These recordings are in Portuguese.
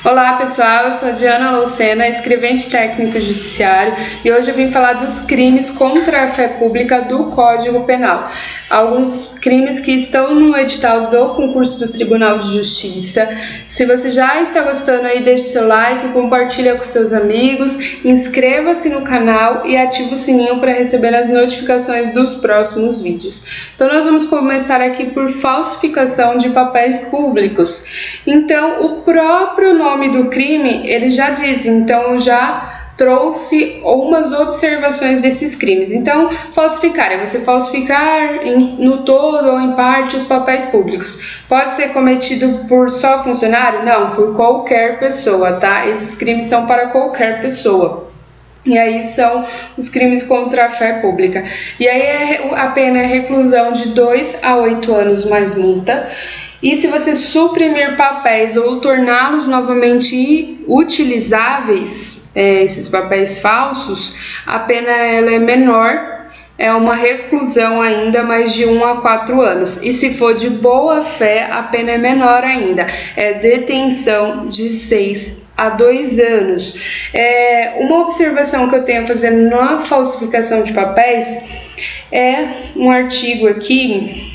Olá pessoal, eu sou a Diana Lucena, escrevente técnico judiciário, e hoje eu vim falar dos crimes contra a fé pública do Código Penal. Alguns crimes que estão no edital do concurso do Tribunal de Justiça. Se você já está gostando aí, deixe seu like, compartilha com seus amigos, inscreva-se no canal e ative o sininho para receber as notificações dos próximos vídeos. Então nós vamos começar aqui por falsificação de papéis públicos. Então o próprio nome do crime, ele já diz, então eu já trouxe umas observações desses crimes. Então, falsificar é você falsificar no todo ou em parte os papéis públicos. Pode ser cometido por só funcionário? Não, por qualquer pessoa, tá? Esses crimes são para qualquer pessoa. E aí são os crimes contra a fé pública. E aí a pena é reclusão de 2 a 8 anos mais multa. E se você suprimir papéis ou torná-los novamente utilizáveis, esses papéis falsos, a pena ela é menor, é uma reclusão ainda, mais de 1 a 4 anos. E se for de boa fé, a pena é menor ainda, é detenção de 6 a 2 anos. Uma observação que eu tenho a fazer na falsificação de papéis é um artigo aqui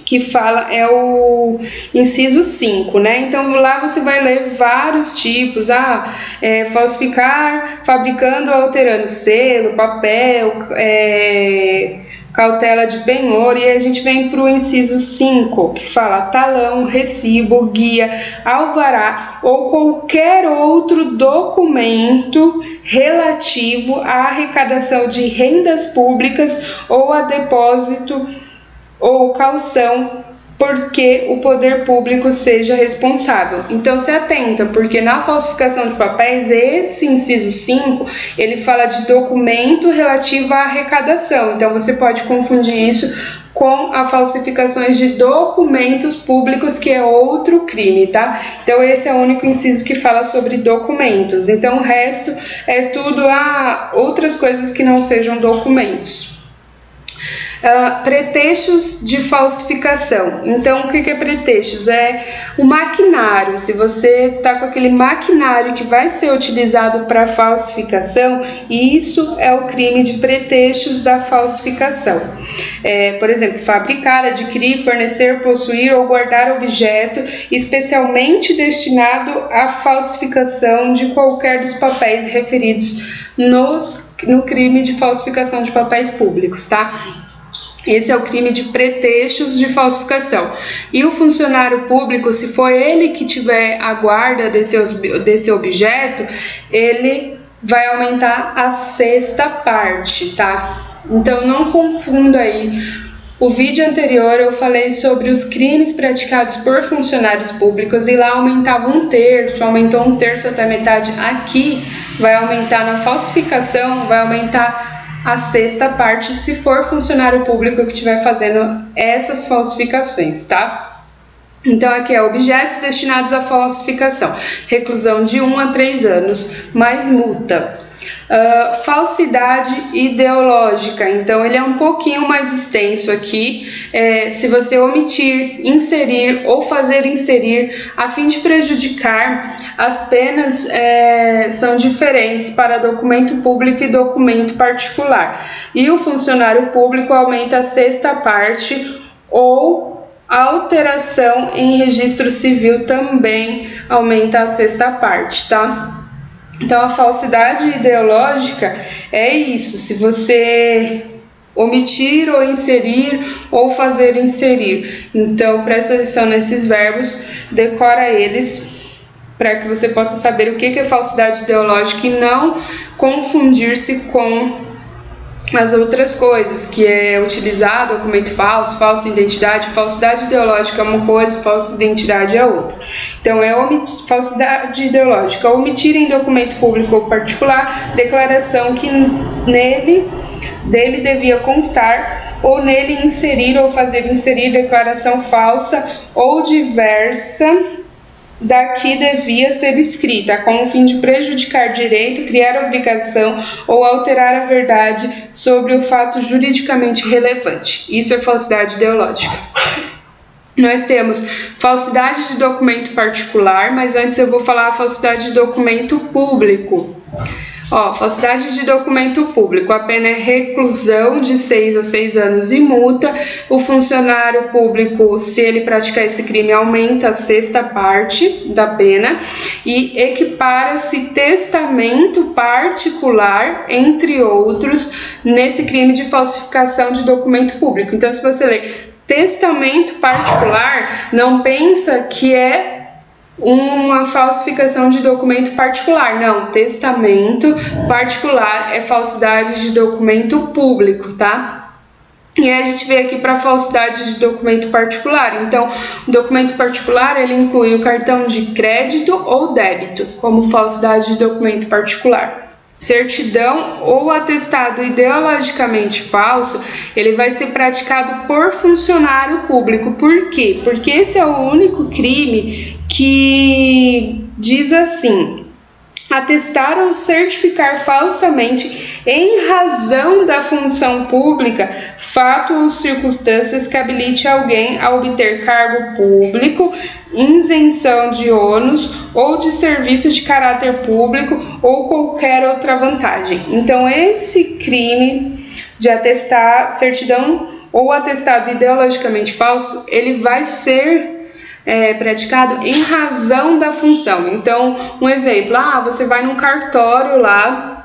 que fala, é o inciso 5, né? Então lá você vai ler vários tipos, falsificar, fabricando ou alterando selo, papel, cautela de penhor, e a gente vem para o inciso 5, que fala talão, recibo, guia, alvará ou qualquer outro documento relativo à arrecadação de rendas públicas ou a depósito ou caução, porque o poder público seja responsável. Então se atenta, porque na falsificação de papéis, esse inciso 5, ele fala de documento relativo à arrecadação. Então você pode confundir isso com a falsificações de documentos públicos, que é outro crime, tá? Então esse é o único inciso que fala sobre documentos. Então o resto é tudo outras coisas que não sejam documentos. Pretextos de falsificação. Então, o que é pretextos? É o maquinário. Se você está com aquele maquinário que vai ser utilizado para falsificação, isso é o crime de pretextos da falsificação. Por exemplo, fabricar, adquirir, fornecer, possuir ou guardar objeto especialmente destinado à falsificação de qualquer dos papéis referidos no crime de falsificação de papéis públicos, tá? Esse é o crime de pretextos de falsificação. E o funcionário público, se for ele que tiver a guarda desse objeto, ele vai aumentar a 6ª parte, tá? Então não confunda aí. O vídeo anterior eu falei sobre os crimes praticados por funcionários públicos e lá aumentava 1/3, aumentou 1/3 até metade. Aqui vai aumentar na falsificação, vai aumentar a 6ª parte se for funcionário público que estiver fazendo essas falsificações, tá? Então aqui é objetos destinados à falsificação, reclusão de 1 a 3 anos, mais multa. Falsidade ideológica, então ele é um pouquinho mais extenso aqui. Se você omitir, inserir ou fazer inserir a fim de prejudicar, as penas são diferentes para documento público e documento particular. E o funcionário público aumenta a 6ª parte, ou a alteração em registro civil também aumenta a 6ª parte, tá? Então a falsidade ideológica é isso, se você omitir ou inserir ou fazer inserir. Então presta atenção nesses verbos, decora eles para que você possa saber o que é falsidade ideológica e não confundir-se com as outras coisas, que é utilizar documento falso, falsa identidade. Falsidade ideológica é uma coisa, falsa identidade é outra. Então falsidade ideológica, omitir em documento público ou particular declaração que dele devia constar, ou nele inserir ou fazer inserir declaração falsa ou diversa da que devia ser escrita, com o fim de prejudicar direito, criar obrigação ou alterar a verdade sobre o fato juridicamente relevante. Isso é falsidade ideológica. Nós temos falsidade de documento particular, mas antes eu vou falar a falsidade de documento público. Ó, falsidade de documento público, a pena é reclusão de 6 a 6 anos e multa. O funcionário público, se ele praticar esse crime, aumenta a sexta parte da pena e equipara-se testamento particular, entre outros, nesse crime de falsificação de documento público. Então, se você ler testamento particular, não pensa que é uma falsificação de documento particular. Não, testamento particular é falsidade de documento público, tá? E aí a gente vem aqui para falsidade de documento particular. Então, o documento particular, ele inclui o cartão de crédito ou débito, como falsidade de documento particular. Certidão ou atestado ideologicamente falso, ele vai ser praticado por funcionário público. Por quê? Porque esse é o único crime que diz assim: atestar ou certificar falsamente, em razão da função pública, fato ou circunstâncias que habilite alguém a obter cargo público, isenção de ônus ou de serviço de caráter público ou qualquer outra vantagem. Então, esse crime de atestar, certidão ou atestado ideologicamente falso, ele vai ser praticado em razão da função. Então, um exemplo, você vai num cartório lá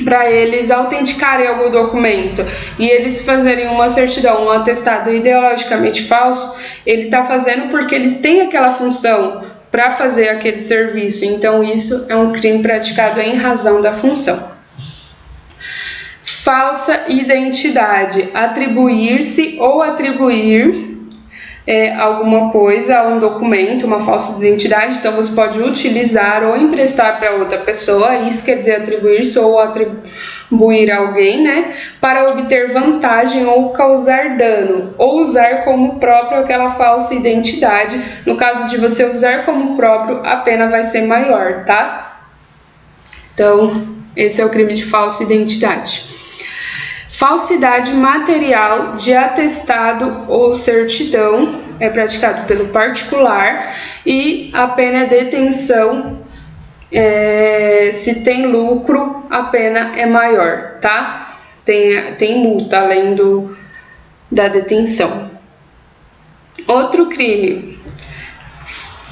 para eles autenticarem algum documento e eles fazerem uma certidão, um atestado ideologicamente falso, ele está fazendo porque ele tem aquela função para fazer aquele serviço. Então, isso é um crime praticado em razão da função. Falsa identidade, atribuir-se ou atribuir alguma coisa a um documento, uma falsa identidade. Então, você pode utilizar ou emprestar para outra pessoa, isso quer dizer atribuir-se ou atribuir a alguém, né, para obter vantagem ou causar dano, ou usar como próprio aquela falsa identidade. No caso de você usar como próprio, a pena vai ser maior, tá? Então, esse é o crime de falsa identidade. Falsidade material de atestado ou certidão é praticado pelo particular e a pena é detenção. Se tem lucro, a pena é maior, tá? Tem multa além da detenção. Outro crime: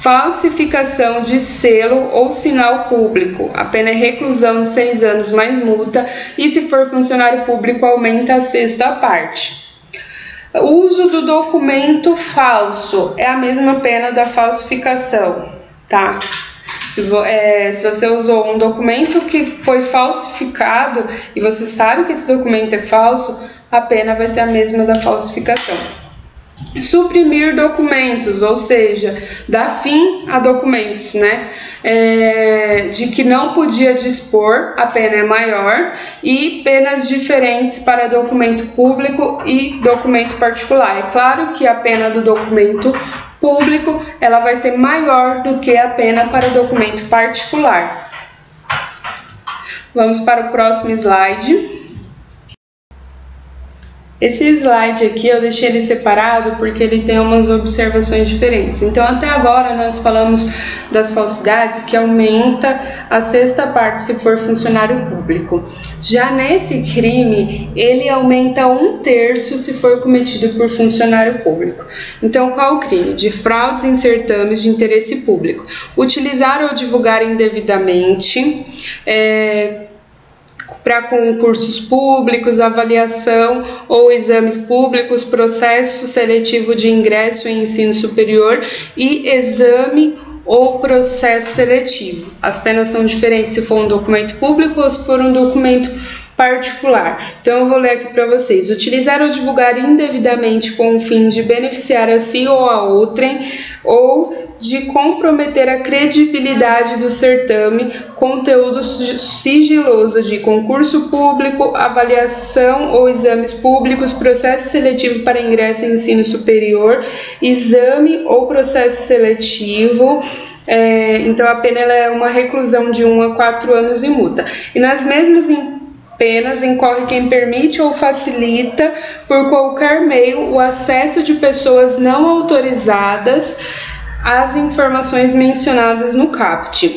falsificação de selo ou sinal público. A pena é reclusão de 6 anos mais multa e, se for funcionário público, aumenta a sexta parte. O uso do documento falso é a mesma pena da falsificação, tá? Se você usou um documento que foi falsificado e você sabe que esse documento é falso, a pena vai ser a mesma da falsificação. Suprimir documentos, ou seja, dar fim a documentos, né? De que não podia dispor, a pena é maior, e penas diferentes para documento público e documento particular. É claro que a pena do documento público ela vai ser maior do que a pena para documento particular. Vamos para o próximo slide. Esse slide aqui eu deixei ele separado porque ele tem umas observações diferentes. Então, até agora nós falamos das falsidades que aumenta a sexta parte se for funcionário público. Já nesse crime, ele aumenta 1/3 se for cometido por funcionário público. Então, qual o crime? De fraudes em certames de interesse público. Utilizar ou divulgar indevidamente para concursos públicos, avaliação ou exames públicos, processo seletivo de ingresso em ensino superior e exame ou processo seletivo. As penas são diferentes se for um documento público ou se for um documento particular. Então, eu vou ler aqui para vocês. Utilizar ou divulgar indevidamente com o fim de beneficiar a si ou a outrem ou de comprometer a credibilidade do certame, conteúdo sigiloso de concurso público, avaliação ou exames públicos, processo seletivo para ingresso em ensino superior, exame ou processo seletivo. Então, a pena é uma reclusão de 1 a 4 anos e multa. E nas mesmas penas incorre quem permite ou facilita por qualquer meio o acesso de pessoas não autorizadas às informações mencionadas no caput.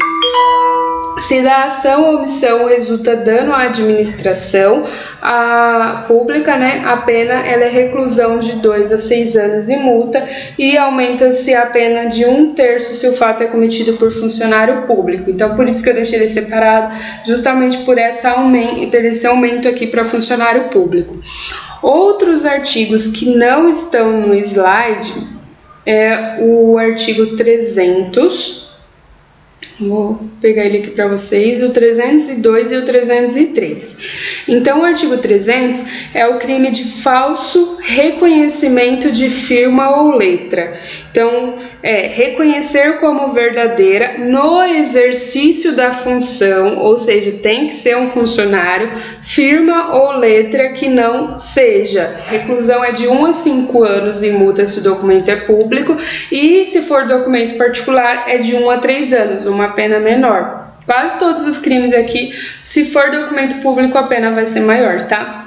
Se da ação ou omissão resulta dano à administração pública, a pena ela é reclusão de 2 a 6 anos e multa, e aumenta-se a pena de 1/3 se o fato é cometido por funcionário público. Então, por isso que eu deixei ele separado, justamente por esse aumento aqui para funcionário público. Outros artigos que não estão no slide é o artigo 300. Vou pegar ele aqui para vocês, o 302 e o 303. Então, o artigo 300 é o crime de falso reconhecimento de firma ou letra. Então, reconhecer como verdadeira no exercício da função, ou seja, tem que ser um funcionário, firma ou letra que não seja. Reclusão é de 1 a 5 anos e multa se o documento é público, e se for documento particular é de 1 a 3 anos, uma pena menor. Quase todos os crimes aqui, se for documento público, a pena vai ser maior, tá?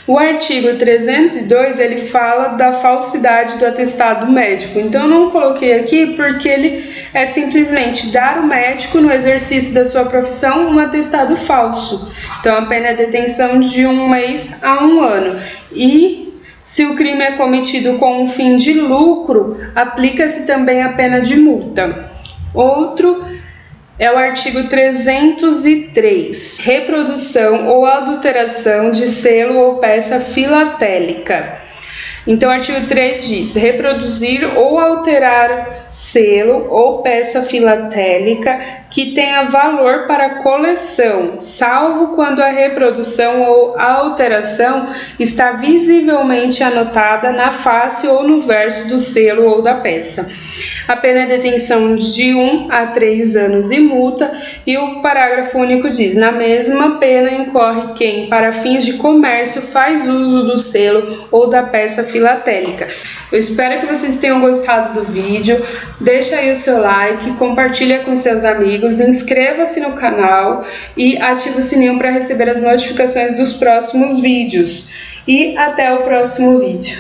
O artigo 302, ele fala da falsidade do atestado médico. Então, eu não coloquei aqui porque ele é simplesmente dar ao médico, no exercício da sua profissão, um atestado falso. Então, a pena é detenção de 1 mês a 1 ano. E se o crime é cometido com um fim de lucro, aplica-se também a pena de multa. Outro é o artigo 303, reprodução ou adulteração de selo ou peça filatélica. Então, o artigo 3 diz: reproduzir ou alterar selo ou peça filatélica que tenha valor para coleção, salvo quando a reprodução ou a alteração está visivelmente anotada na face ou no verso do selo ou da peça. A pena é detenção de 1 a 3 anos e multa, e o parágrafo único diz: na mesma pena incorre quem, para fins de comércio, faz uso do selo ou da peça filatélica. Eu espero que vocês tenham gostado do vídeo. Deixa aí o seu like, compartilha com seus amigos, inscreva-se no canal e ative o sininho para receber as notificações dos próximos vídeos. E até o próximo vídeo.